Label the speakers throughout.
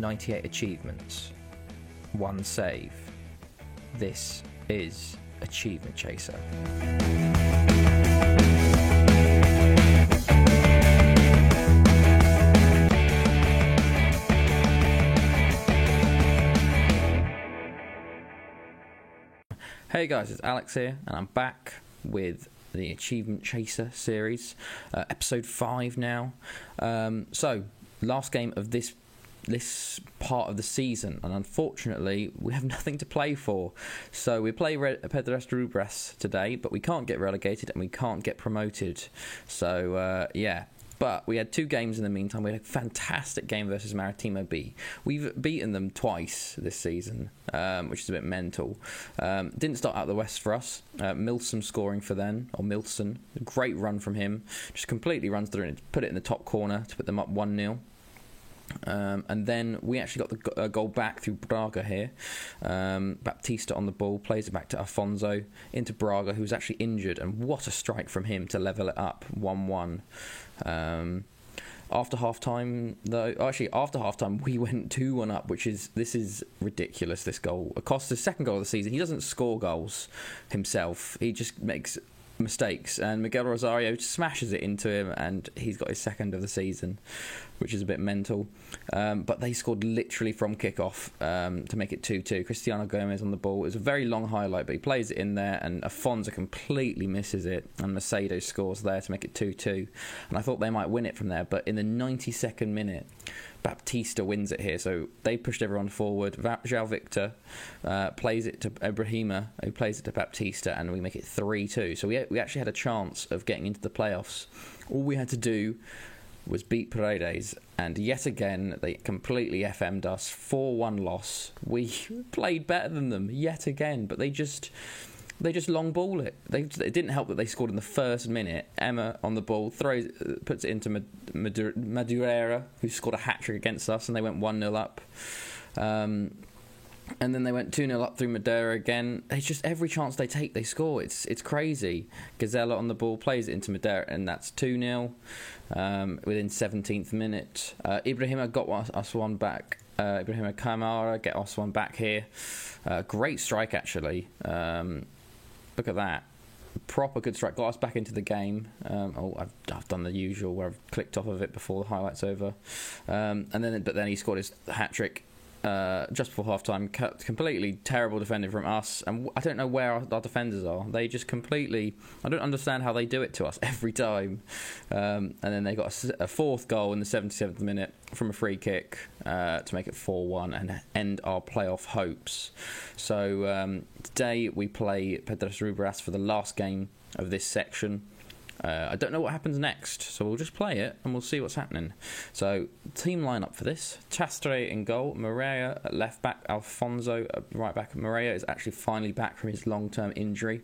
Speaker 1: 98 achievements, 1 save. This is Achievement Chaser. Hey guys, it's Alex here, and I'm back with the Achievement Chaser series, episode 5 now. So, last game of this part of the season, and unfortunately we have nothing to play for. So we play Pedras Rubras today, but we can't get relegated and we can't get promoted. So, yeah. But we had 2 games in the meantime. We had a fantastic game versus Maritimo B. We've beaten them twice this season, which is a bit mental. Didn't start out the West for us. Milson scoring for them, or Milson. A great run from him. Just completely runs through and put it in the top corner to put them up 1-0. And then we actually got the goal back through Braga here. Baptista on the ball, plays it back to Afonso, into Braga, who's actually injured, and what a strike from him to level it up 1-1. After half-time, though, after half-time we went 2-1 up, this is ridiculous, this goal. Acosta's second goal of the season. He doesn't score goals himself, he just makes mistakes, and Miguel Rosario smashes it into him, and he's got his second of the season, which is a bit mental. But they scored literally from kickoff to make it 2-2. Cristiano Gomez on the ball. It was a very long highlight, but he plays it in there, and Afonso completely misses it, and Macedo scores there to make it 2-2. And I thought they might win it from there, but in the 92nd minute, Baptista wins it here. So they pushed everyone forward. João Victor plays it to Ibrahima, who plays it to Baptista, and we make it 3-2. So we actually had a chance of getting into the playoffs. All we had to do was beat Paredes, and yet again they completely FM'd us. 4-1 loss. We played better than them yet again, but they just long ball it. It didn't help that they scored in the first minute. Emma on the ball puts it into Madureira, who scored a hat-trick against us, and they went 1-0 up. And then they went 2-0 up through Madeira again. It's just every chance they take, they score. It's crazy. Gazella on the ball, plays it into Madeira, and that's 2-0 within 17th minute. Ibrahima got us one back. Ibrahima Kamara get us one back here. Great strike, actually. Look at that. Proper good strike. Got us back into the game. I've done the usual where I've clicked off of it before the highlight's over. But then he scored his hat-trick just before half-time. Completely terrible defending from us, and I don't know where our defenders are. They just completely... I don't understand how they do it to us every time. And then they got a 4th goal in the 77th minute from a free kick to make it 4-1 and end our playoff hopes. So today we play Pedras Rubras for the last game of this section. I don't know what happens next, so we'll just play it and we'll see what's happening. So, team lineup for this: Chastre in goal, Moreira at left back, Alfonso at right back. Moreira is actually finally back from his long-term injury.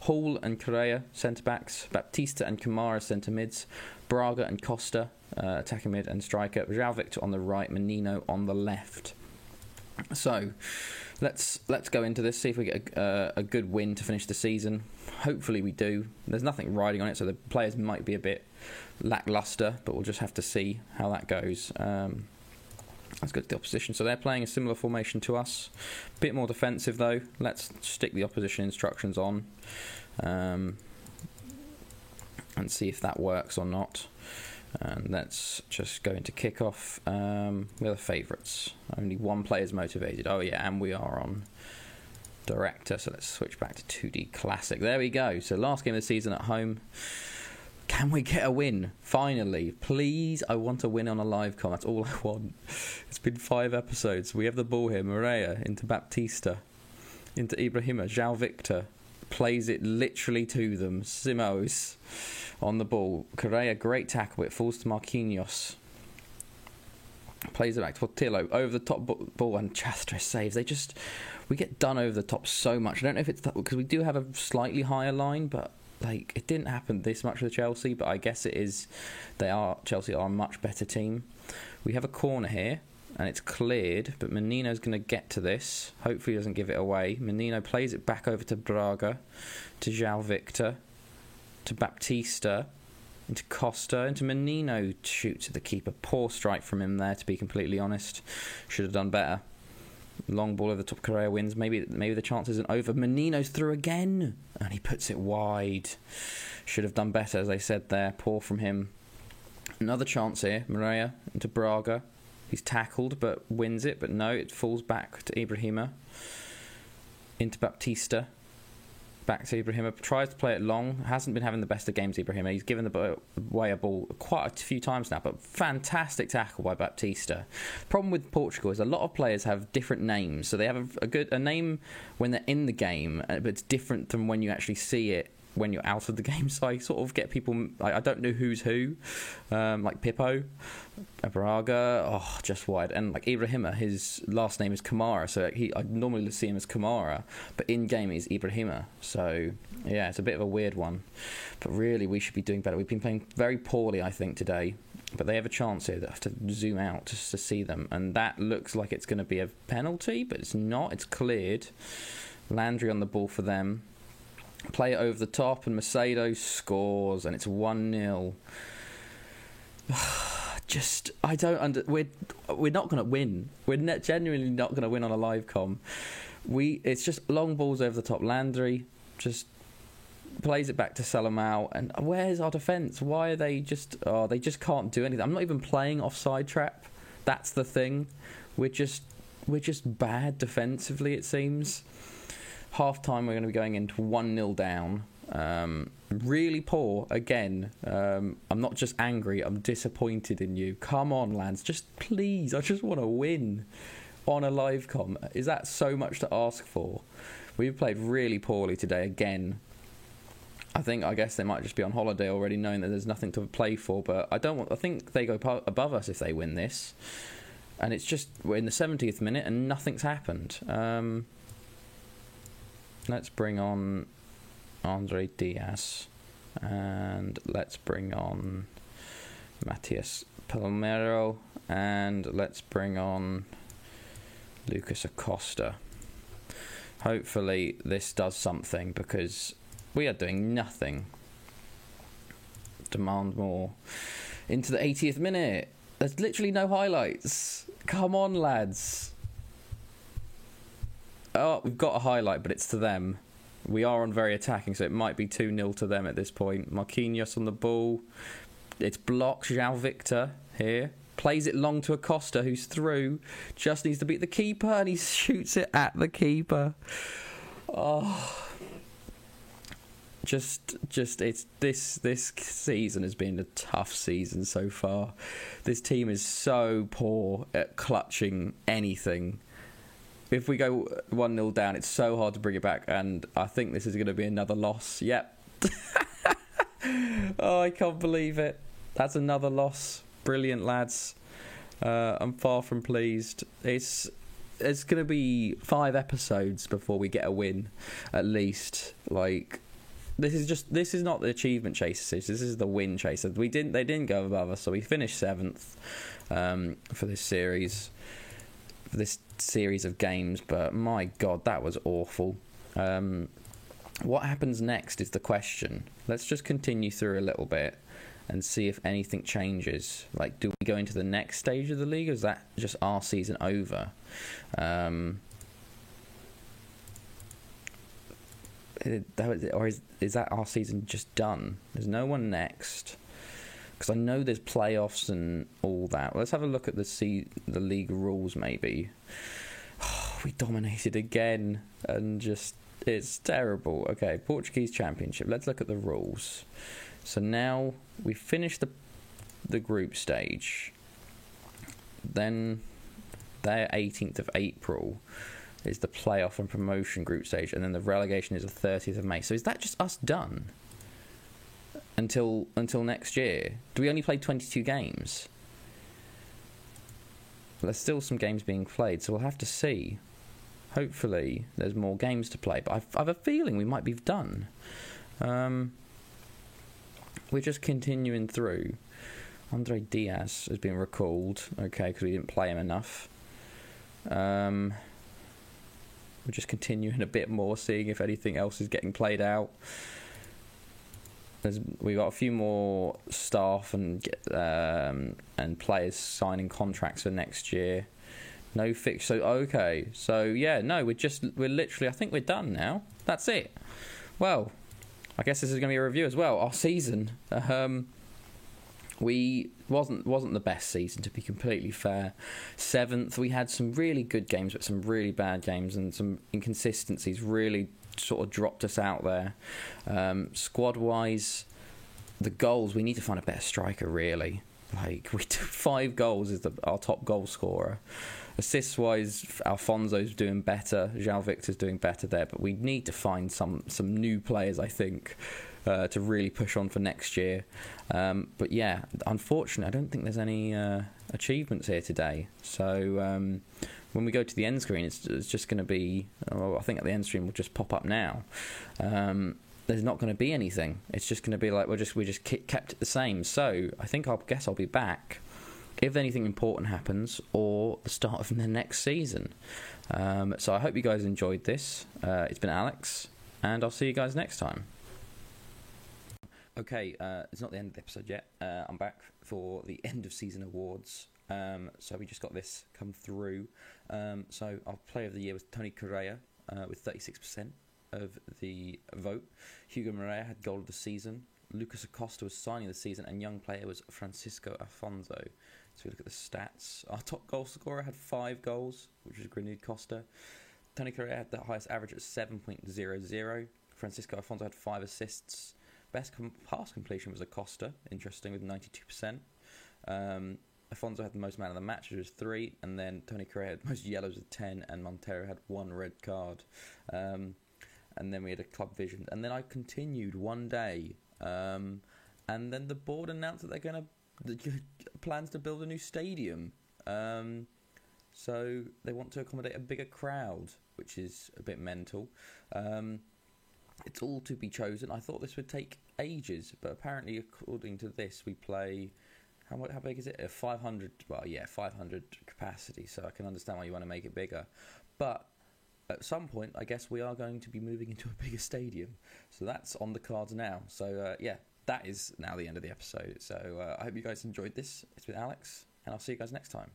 Speaker 1: Hall and Correa centre backs, Baptista and Kamara centre mids, Braga and Costa attacking mid and striker, João Victor on the right, Menino on the left. So, let's go into this, see if we get a good win to finish the season. Hopefully we do. There's nothing riding on it, so the players might be a bit lacklustre, but we'll just have to see how that goes. Let's go to the opposition. So they're playing a similar formation to us. A bit more defensive though. Let's stick the opposition instructions on and see if that works or not. And let's just go into kickoff. We're the favourites. Only one player's motivated. Oh yeah, and we are on director, so let's switch back to 2D Classic. There we go. So last game of the season at home. Can we get a win? Finally. Please, I want a win on a live com. That's all I want. It's been 5 episodes. We have the ball here. Moreira into Baptista. Into Ibrahima. João Victor plays it literally to them. Simões on the ball. Correa, great tackle. It falls to Marquinhos. Plays it back to Portillo. Over the top ball, and Chastre saves. We get done over the top so much. I don't know if it's because we do have a slightly higher line, but it didn't happen this much with Chelsea. But I guess it is. Chelsea are a much better team. We have a corner here, and it's cleared, but Menino's going to get to this. Hopefully he doesn't give it away. Menino plays it back over to Braga, to João Victor, to Baptista, into Costa, into Menino, shoots at the keeper. Poor strike from him there, to be completely honest. Should have done better. Long ball over the top, Correa wins. Maybe the chance isn't over. Menino's through again, and he puts it wide. Should have done better, as I said there. Poor from him. Another chance here. Moreira into Braga. He's tackled, but wins it. But no, it falls back to Ibrahima. Into Baptista. Back to Ibrahima. Tries to play it long. Hasn't been having the best of games, Ibrahima. He's given away a ball quite a few times now, but fantastic tackle by Baptista. Problem with Portugal is a lot of players have different names. So they have a name when they're in the game, but it's different from when you actually see it when you're out of the game. So I sort of get people, I don't know who's who, like Pippo, Braga, just wide, and like Ibrahima, his last name is Kamara, so I normally see him as Kamara, but in game he's Ibrahima. So yeah, it's a bit of a weird one, but really we should be doing better. We've been playing very poorly, I think, today, but they have a chance here. They have to zoom out just to see them, and that looks like it's going to be a penalty, but it's not. It's cleared. Landry on the ball for them. Play it over the top, and Macedo scores, and it's 1-0. I don't we're not going to win. We're genuinely not going to win on a live com. It's just long balls over the top. Landry just plays it back to Salamao, and where's our defence? Why are they just can't do anything. I'm not even playing offside trap. That's the thing. We're just bad defensively, it seems. Half time, we're going to be going into 1-0 down. Really poor again. I'm not just angry, I'm disappointed in you. Come on, lads, just please, I just want to win on a live com. Is that so much to ask for? We've played really poorly today again. I guess they might just be on holiday already, knowing that there's nothing to play for, but I think they go above us if they win this. And it's just, we're in the 70th minute and nothing's happened. Let's bring on Andre Diaz, and let's bring on Matias Palmero, and let's bring on Lucas Acosta. Hopefully this does something, because we are doing nothing. Demand more. Into the 80th minute. There's literally no highlights. Come on, lads. Oh, we've got a highlight, but it's to them. We are on very attacking, so it might be 2-0 to them at this point. Marquinhos on the ball. It's blocked. João Victor here. Plays it long to Acosta, who's through. Just needs to beat the keeper, and he shoots it at the keeper. Oh. It's this season has been a tough season so far. This team is so poor at clutching anything. If we go 1-0 down, it's so hard to bring it back, and I think this is going to be another loss. Yep. Oh, I can't believe it. That's another loss. Brilliant, lads. I'm far from pleased. It's going to be 5 episodes before we get a win, at least. Like, this is not the achievement chasers. This is the win chaser. They didn't go above us, so we finished 7th for this series. This series of games, but my god, that was awful. What happens next is the question. Let's just continue through a little bit and see if anything changes. Like, do we go into the next stage of the league, or is that just our season over? Or is that our season just done? There's no one next. Because I know there's playoffs and all that. Let's have a look at the league rules, maybe. We dominated again, and it's terrible. Okay, Portuguese Championship. Let's look at the rules. So now we finished the group stage. Then their 18th of April is the playoff and promotion group stage, and then the relegation is the 30th of May. So is that just us done? Until next year? Do we only play 22 games? There's still some games being played, so we'll have to see. Hopefully there's more games to play, but I have a feeling we might be done. We're just continuing through. Andre Diaz has been recalled, okay, because we didn't play him enough. We're just continuing a bit more, seeing if anything else is getting played out. we've got a few more staff and players signing contracts for next year. No fix. So okay. So yeah, no, we're literally. I think we're done now. That's it. Well, I guess this is going to be a review as well. Our season, we wasn't the best season, to be completely fair. 7th. We had some really good games, but some really bad games, and some inconsistencies really sort of dropped us out there. Squad wise, the goals, we need to find a better striker, really. Like, we took 5 goals as our top goal scorer. Assists wise, Alfonso's doing better, João Victor's doing better there, but we need to find some new players, I think, to really push on for next year. But yeah, unfortunately, I don't think there's any achievements here today. So when we go to the end screen, it's just going to be, I think at the end screen will just pop up now. There's not going to be anything. It's just going to be like we just kept it the same. So I think guess I'll be back if anything important happens, or the start of the next season. So I hope you guys enjoyed this. It's been Alex, and I'll see you guys next time. Okay, it's not the end of the episode yet. I'm back for the end of season awards. So we just got this come through. So our player of the year was Tony Correa with 36% of the vote. Hugo Moreira had goal of the season. Lucas Acosta was signing of the season, and young player was Francisco Afonso. So we look at the stats. Our top goal scorer had 5 goals, which was Granit Costa. Tony Correa had the highest average at 7.00. Francisco Afonso had 5 assists. Best pass completion was Acosta, interesting, with 92%. Afonso had the most man of the match, which was 3, and then Tony Correa had the most yellows with 10, and Montero had 1 red card. And then we had a club vision. And then I continued one day, and then the board announced that they're going to plans to build a new stadium. So they want to accommodate a bigger crowd, which is a bit mental. It's all to be chosen. I thought this would take ages, but apparently, according to this, we play. How big is it? 500. Well, yeah, 500 capacity. So I can understand why you want to make it bigger, but at some point, I guess we are going to be moving into a bigger stadium. So that's on the cards now. So yeah, that is now the end of the episode. So I hope you guys enjoyed this. It's been Alex, and I'll see you guys next time.